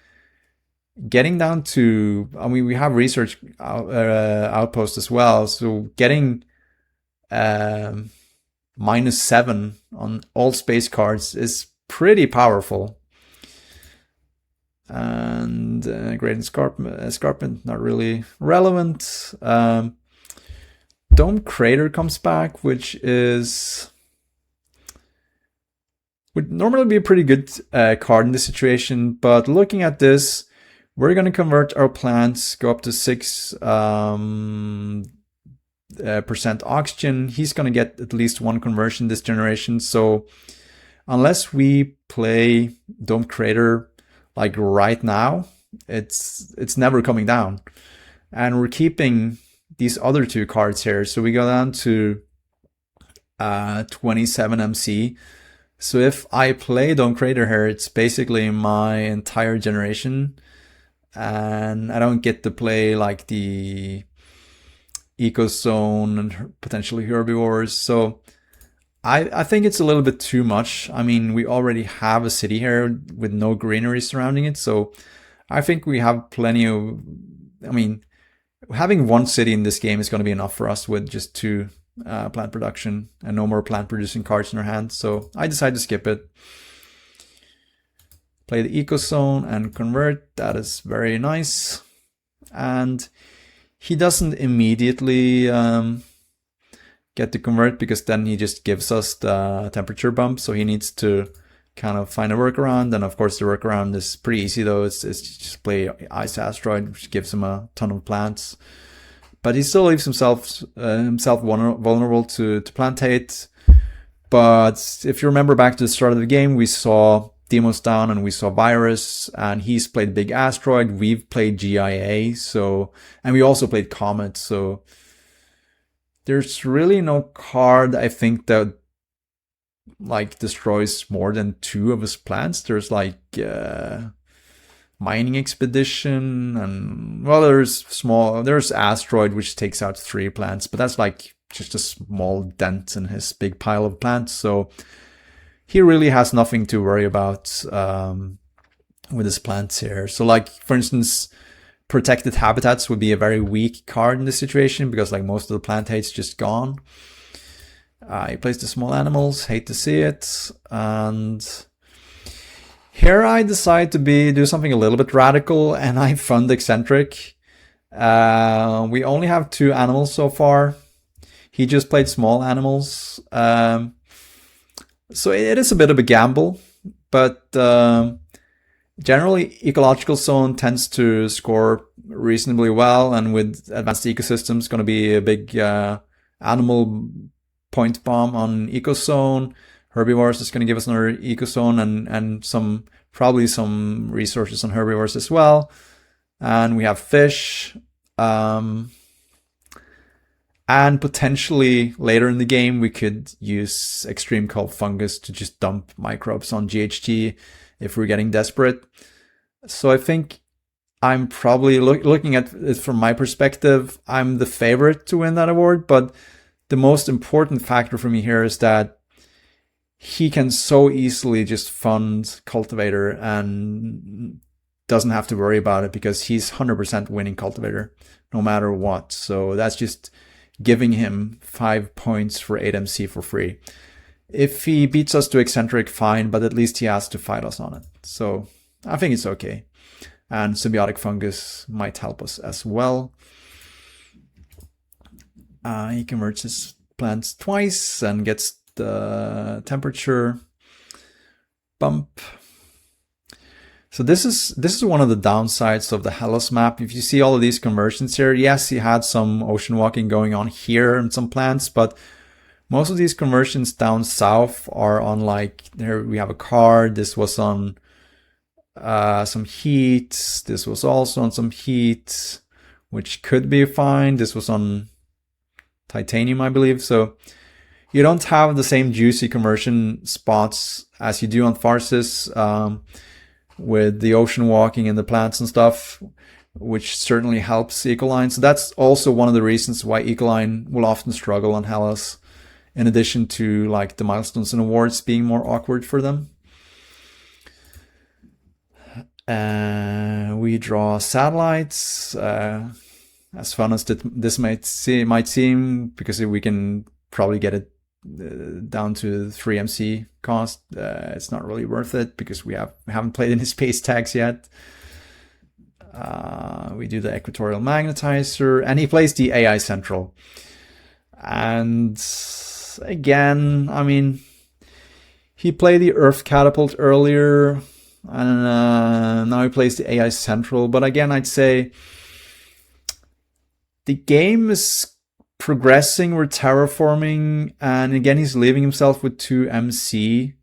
getting down to, I mean, we have research outposts as well, so getting -7 on all space cards is pretty powerful. And Great Escarpment, not really relevant. Dome Crater comes back, which would normally be a pretty good card in this situation, but looking at this, we're going to convert our plants, go up to 6% oxygen. He's going to get at least 1 conversion this generation. So unless we play Dome Crater like right now, it's never coming down. And we're keeping these other 2 cards here. So we go down to 27 MC. So if I play Dome Crater here, it's basically my entire generation. And I don't get to play like the Ecozone and potentially herbivores. So I think it's a little bit too much. I mean, we already have a city here with no greenery surrounding it. So I think we have plenty of, I mean, having 1 city in this game is going to be enough for us with just 2 plant production and no more plant producing cards in our hand. So I decided to skip it. Play the Ecozone and convert. That is very nice. And he doesn't immediately get to convert, because then he just gives us the temperature bump. So he needs to kind of find a workaround. And of course, the workaround is pretty easy though. It's just play Ice Asteroid, which gives him a ton of plants. But he still leaves himself vulnerable to plant hate. But if you remember back to the start of the game, we saw Demos down and we saw Virus, and he's played Big Asteroid. We've played GIA, and we also played Comet. So there's really no card I think that like destroys more than 2 of his plants. There's like Mining Expedition, and well, there's Asteroid, which takes out 3 plants, but that's like just a small dent in his big pile of plants. So he really has nothing to worry about with his plants here. So like, for instance, Protected Habitats would be a very weak card in this situation, because like most of the plant hate's just gone. He plays the small animals, hate to see it. And here I decide to do something a little bit radical, and I fund Eccentric. We only have 2 animals so far. He just played small animals. So it is a bit of a gamble, but generally Ecological Zone tends to score reasonably well, and with advanced ecosystems, going to be a big animal point bomb on Ecozone. Herbivores is going to give us another Ecozone, and probably some resources on herbivores as well. And we have fish. And potentially later in the game, we could use Extreme Cold Fungus to just dump microbes on GHG if we're getting desperate. So I think I'm probably looking at it from my perspective, I'm the favorite to win that award, but the most important factor for me here is that he can so easily just fund Cultivator and doesn't have to worry about it because he's 100% winning Cultivator no matter what. So that's just giving him 5 points for 8MC for free. If he beats us to Eccentric, fine, but at least he has to fight us on it. So I think it's okay. And Symbiotic Fungus might help us as well. He converts his plants twice and gets the temperature bump. So this is one of the downsides of the Hellas map. If you see all of these conversions here, yes, he had some ocean walking going on here and some plants, but most of these conversions down south are on, like, there we have a card. This was on some heat. This was also on some heat, which could be fine. This was on titanium, I believe. So you don't have the same juicy conversion spots as you do on Tharsis, with the ocean walking and the plants and stuff, which certainly helps Ecoline. So that's also one of the reasons why Ecoline will often struggle on Hellas, in addition to like the milestones and awards being more awkward for them. We draw satellites. As fun as this might seem, because we can probably get it down to 3 MC cost, it's not really worth it because we haven't played any space tags yet. We do the Equatorial Magnetizer, and he plays the AI Central. And again, I mean, he played the Earth Catapult earlier, and now he plays the AI Central. But again, I'd say the game is progressing with terraforming, and again, he's leaving himself with 2 MC.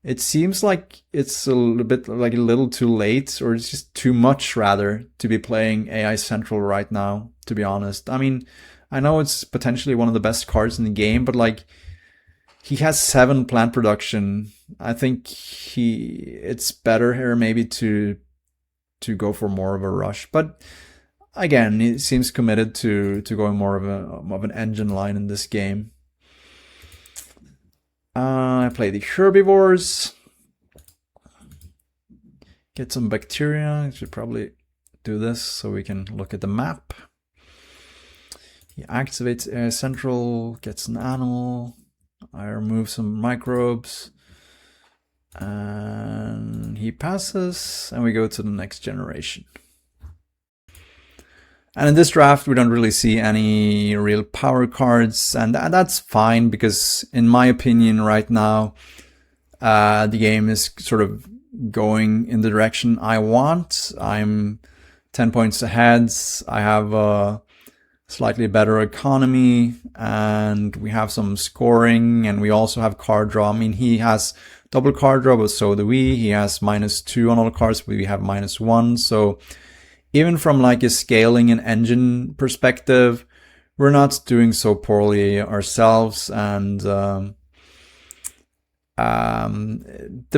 It seems like it's a little too late, or it's just too much rather, to be playing AI Central right now, to be honest. I mean, I know it's potentially one of the best cards in the game, but like, he has 7 plant production. I think it's better here maybe to go for more of a rush. But again, he seems committed to going more of an engine line in this game. I play the herbivores. Get some bacteria. I should probably do this so we can look at the map. He activates Air Central, gets an animal. I remove some microbes. And he passes, and we go to the next generation. And in this draft, we don't really see any real power cards, and that's fine because, in my opinion, right now, the game is sort of going in the direction I want. I'm 10 points ahead. I have a slightly better economy, and we have some scoring, and we also have card draw. I mean, he has double card draw, but so do we. He has -2 on all cards, but we have -1. So even from like a scaling and engine perspective, we're not doing so poorly ourselves. And the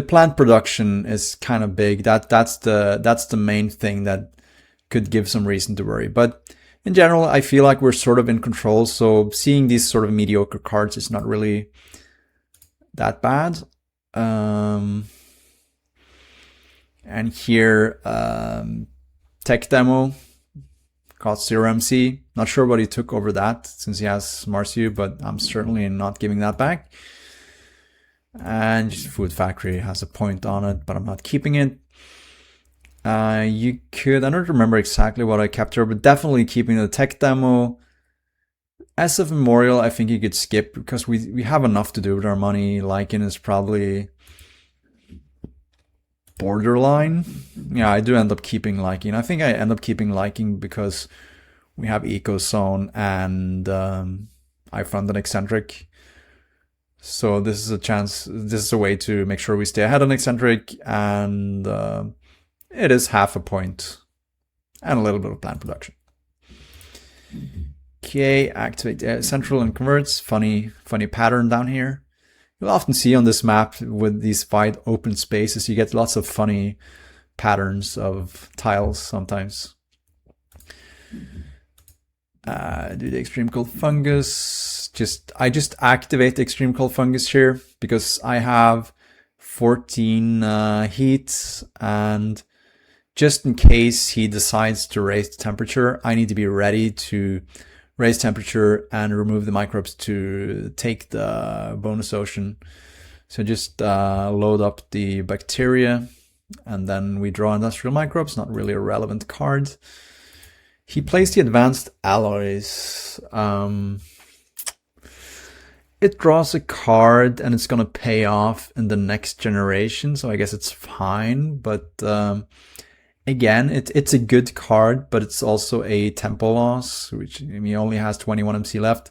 plant production is kind of big. That's the main thing that could give some reason to worry. But in general, I feel like we're sort of in control. So seeing these sort of mediocre cards is not really that bad. And here, tech demo cost 0 MC. Not sure what he took over that since he has Marsu, but I'm certainly not giving that back. And just Food Factory has a point on it, but I'm not keeping it. You could, I don't remember exactly what I kept here, but definitely keeping the tech demo. As of Memorial, I think you could skip because we have enough to do with our money. Lycan is probably borderline. Yeah, I do end up keeping Lycan. I think I end up keeping Lycan because we have Ecozone and I found an Eccentric. So this is a chance, this is a way to make sure we stay ahead on Eccentric, and it is half a point and a little bit of plant production. Okay, activate Central and converts. Funny pattern down here. you'll often see on this map with these wide open spaces, you get lots of funny patterns of tiles sometimes. Do the extreme cold fungus. I just activate the extreme cold fungus here because I have 14 heat, and just in case he decides to raise the temperature, I need to be ready to raise temperature and remove the microbes to take the bonus ocean. So just load up the bacteria, and then we draw industrial microbes, not really a relevant card. He plays the advanced alloys. It draws a card and it's going to pay off in the next generation, so I guess it's fine. But again, it's a good card, but it's also a tempo loss, which he only has 21 MC left.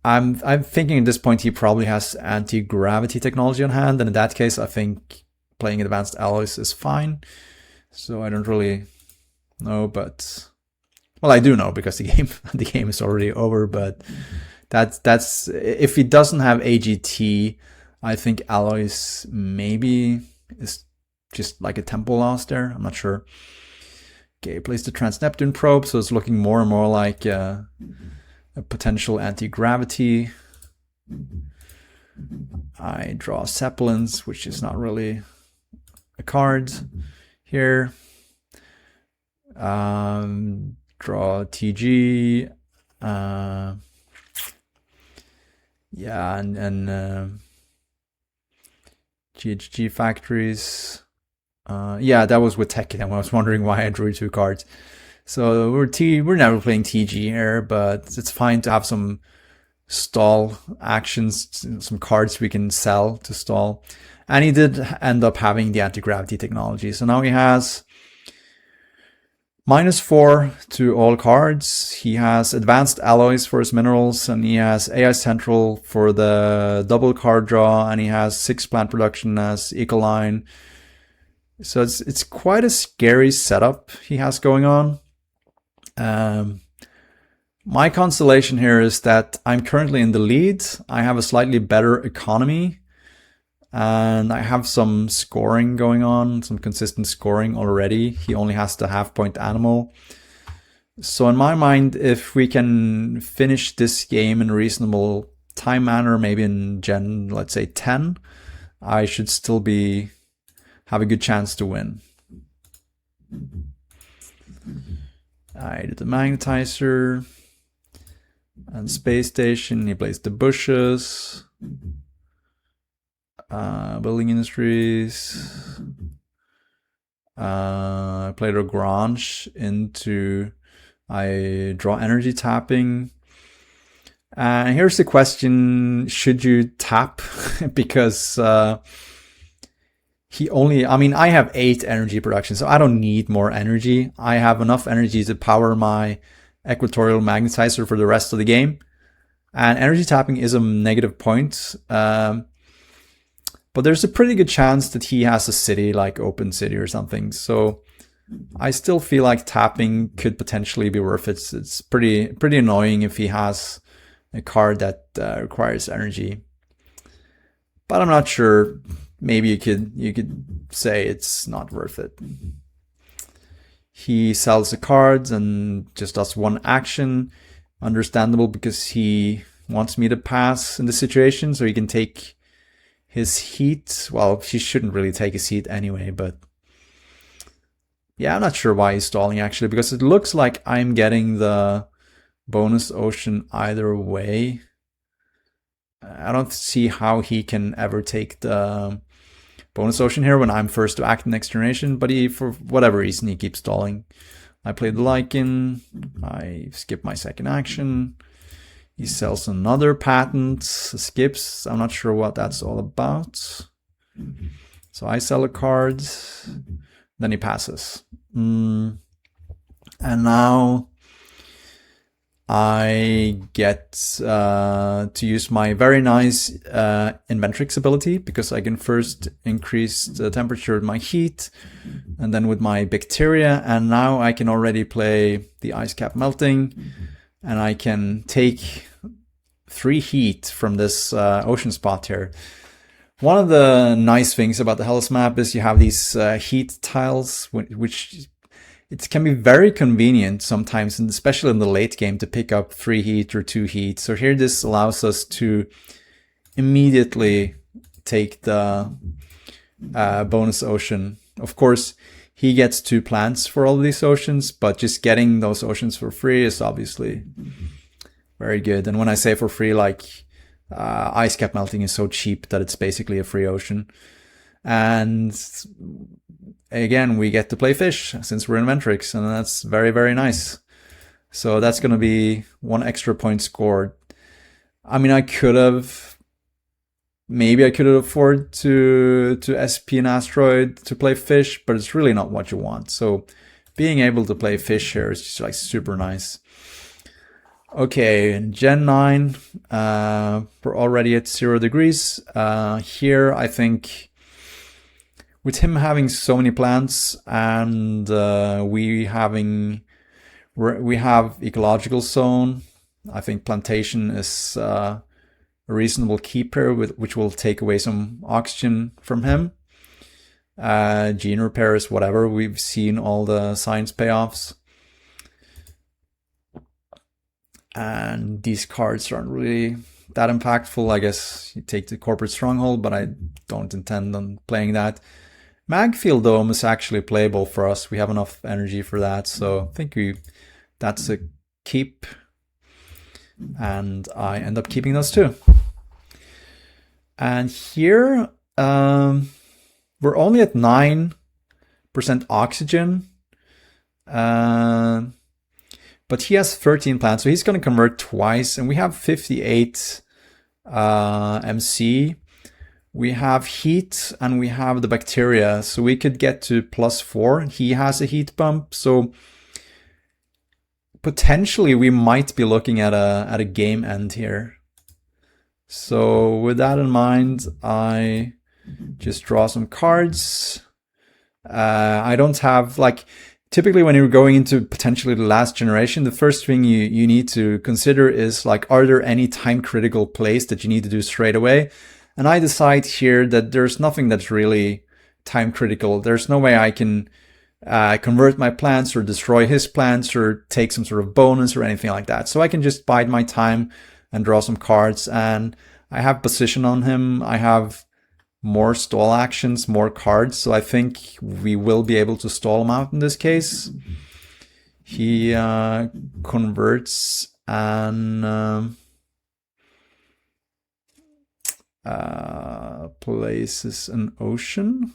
I'm thinking at this point he probably has anti-gravity technology on hand, and in that case I think playing advanced alloys is fine. So I don't really know, but well, I do know because the game is already over. But that's if he doesn't have AGT, I think alloys maybe is just like a tempo loss there. I'm not sure. Okay, place the Trans-Neptune probe, so it's looking more and more like a potential anti-gravity. I draw Zeppelins, which is not really a card here. Draw TG. Yeah, and GHG factories. Yeah, that was with Tekken. I was wondering why I drew 2 cards. So we're never playing TG here, but it's fine to have some stall actions, some cards we can sell to stall. And he did end up having the anti-gravity technology. So now he has -4 to all cards. He has advanced alloys for his minerals, and he has AI Central for the double card draw, and he has 6 plant production as Ecoline. So it's quite a scary setup he has going on. My consolation here is that I'm currently in the lead. I have a slightly better economy, and I have some scoring going on, some consistent scoring already. He only has the half-point animal. So in my mind, if we can finish this game in a reasonable time manner, maybe in Gen, let's say 10, I should still have a good chance to win. I did the magnetizer and space station. He plays the bushes. Building industries. I played a Grange into. I draw energy tapping. And here's the question: should you tap? Because I have 8 energy production, so I don't need more energy. I have enough energy to power my equatorial magnetizer for the rest of the game. And energy tapping is a negative point. But there's a pretty good chance that he has a city, like open city or something. So I still feel like tapping could potentially be worth it. It's pretty annoying if he has a card that requires energy. But I'm not sure. Maybe you could say it's not worth it. He sells the cards and just does 1 action. Understandable, because he wants me to pass in this situation so he can take his heat. Well, he shouldn't really take his heat anyway, but yeah, I'm not sure why he's stalling actually, because it looks like I'm getting the bonus ocean either way. I don't see how he can ever take the bonus ocean here when I'm first to act in next generation, but for whatever reason, he keeps stalling. I played the Lichen. I skip my second action. He sells another patent, skips. I'm not sure what that's all about. So I sell a card, then he passes. And now I get to use my very nice Inventrix ability, because I can first increase the temperature of my heat, and then with my bacteria, and now I can already play the ice cap melting, and I can take 3 heat from this ocean spot here. One of the nice things about the Hellas map is you have these heat tiles, which it can be very convenient sometimes, and especially in the late game, to pick up 3 heat or 2 heat. So here this allows us to immediately take the bonus ocean. Of course, he gets 2 plants for all of these oceans, but just getting those oceans for free is obviously very good. And when I say for free, like ice cap melting is so cheap that it's basically a free ocean. And again, we get to play fish since we're in Inventrix, and that's very, very nice. So that's going to be 1 extra point scored. I mean, maybe I could afford to SP an asteroid to play fish, but it's really not what you want. So being able to play fish here is just like super nice. Okay, in Gen 9, we're already at 0 degrees. Here, I think with him having so many plants and we have ecological zone, I think plantation is a reasonable keeper, which will take away some oxygen from him. Gene repairs, whatever. We've seen all the science payoffs. And these cards aren't really that impactful. I guess you take the corporate stronghold, but I don't intend on playing that. Magfield Dome is actually playable for us. We have enough energy for that, so I think that's a keep. And I end up keeping those too. And here, we're only at 9% oxygen. But he has 13 plants, so he's going to convert twice. And we have 58 MC. We have heat and we have the bacteria, so we could get to +4. He has a heat bump, so potentially we might be looking at a game end here. So with that in mind, I just draw some cards. I don't have, like, typically when you're going into potentially the last generation, the first thing you need to consider is, like, are there any time critical plays that you need to do straight away? And I decide here that there's nothing that's really time critical. There's no way I can convert my plants or destroy his plants or take some sort of bonus or anything like that. So I can just bide my time and draw some cards. And I have position on him. I have more stall actions, more cards. So I think we will be able to stall him out in this case. He converts and places an ocean.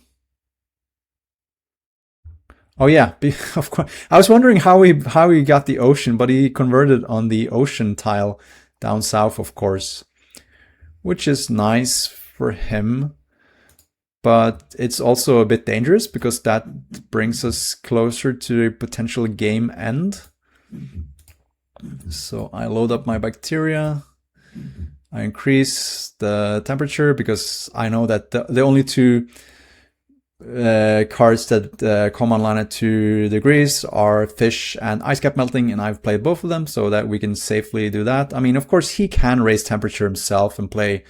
Oh yeah, of course. I was wondering how he got the ocean, but he converted on the ocean tile down south, of course, which is nice for him. But it's also a bit dangerous because that brings us closer to a potential game end. So I load up my bacteria. I increase the temperature because I know that the only two cards that come online at 2 degrees are fish and ice cap melting, and I've played both of them so that we can safely do that. I mean, of course, he can raise temperature himself and play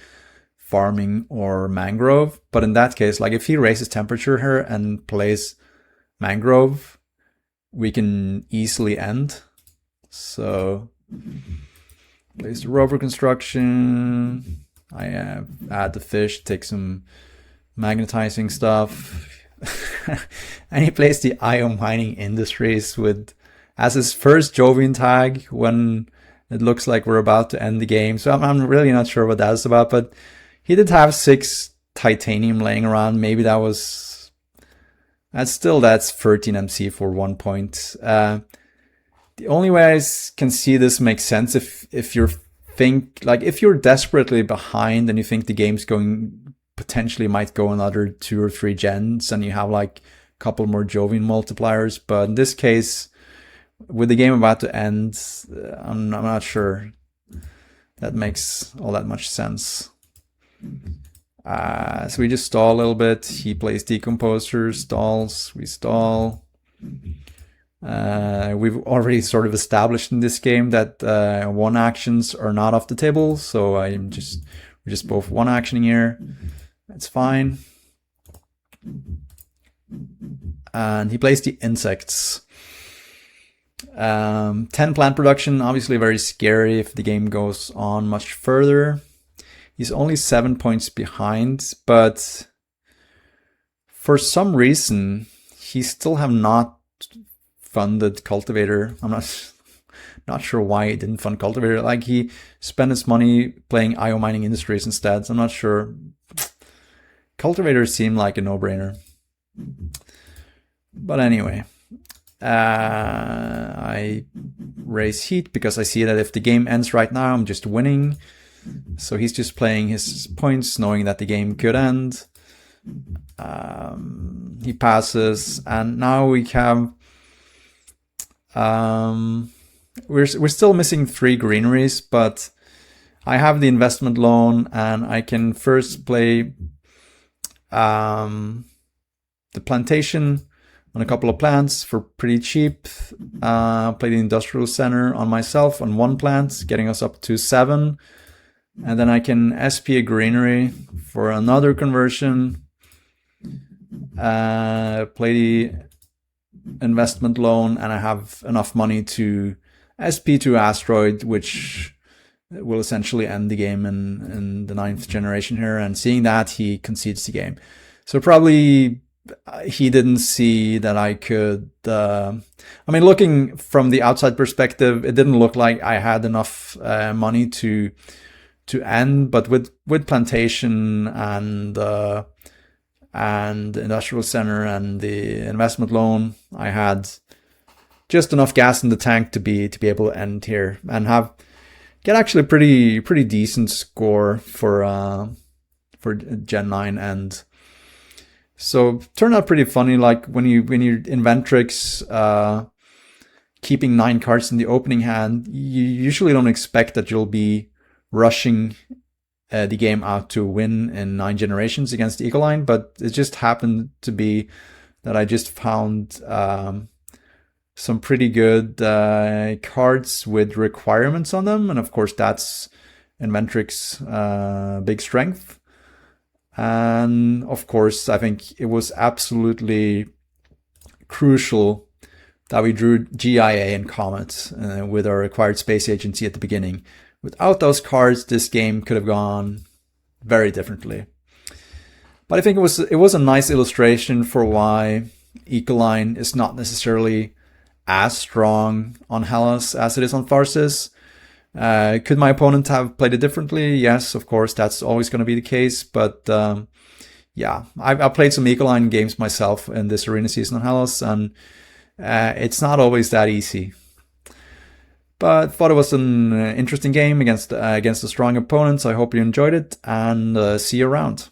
farming or mangrove, but in that case, like if he raises temperature here and plays mangrove, we can easily end. So place the rover construction. I add the fish, take some magnetizing stuff. And he plays the IO Mining Industries as his first Jovian tag when it looks like we're about to end the game. So I'm really not sure what that's about, but he did have 6 titanium laying around. Maybe that's 13 MC for 1 point. The only way I can see this make sense if you're desperately behind and you think the game's potentially might go another 2 or 3 gens and you have like a couple more Jovian multipliers. But in this case, with the game about to end, I'm not sure that makes all that much sense. So we just stall a little bit. He plays Decomposer, stalls, we stall. We've already sort of established in this game that one actions are not off the table, so we're just both one actioning here. That's fine. And he plays the insects. 10 plant production, obviously very scary if the game goes on much further. He's only 7 points behind, but for some reason, he still have not funded Cultivator. I'm not sure why he didn't fund Cultivator. Like, he spent his money playing IO Mining Industries instead, so I'm not sure. Cultivator seemed like a no-brainer. But anyway, I raise heat because I see that if the game ends right now, I'm just winning. So he's just playing his points, knowing that the game could end. He passes, and now we have... we're still missing 3 greeneries, but I have the investment loan, and I can first play the plantation on a couple of plants for pretty cheap. Play the industrial center on myself on 1 plant, getting us up to 7. And then I can SP a greenery for another conversion. Play the investment loan, and I have enough money to SP to Asteroid, which will essentially end the game in the 9th generation here. And seeing that, he concedes the game. So probably he didn't see that I could... I mean, looking from the outside perspective, it didn't look like I had enough money to end. But with plantation and industrial center and the investment loan, I had just enough gas in the tank to be able to end here and get actually a pretty decent score for Gen 9 end. So turned out pretty funny. Like when you're Inventrix, keeping 9 cards in the opening hand, you usually don't expect that you'll be rushing the game out to win in 9 generations against Ecoline, but it just happened to be that I just found some pretty good cards with requirements on them, and of course that's Inventrix big strength. And of course, I think it was absolutely crucial that we drew GIA and Comet with our required space agency at the beginning. Without those cards, this game could have gone very differently. But I think it was a nice illustration for why Ecoline is not necessarily as strong on Hellas as it is on Tharsis. Could my opponent have played it differently? Yes, of course, that's always going to be the case. But yeah, I've played some Ecoline games myself in this arena season on Hellas, and it's not always that easy. But thought it was an interesting game against a strong opponent. So I hope you enjoyed it, and see you around.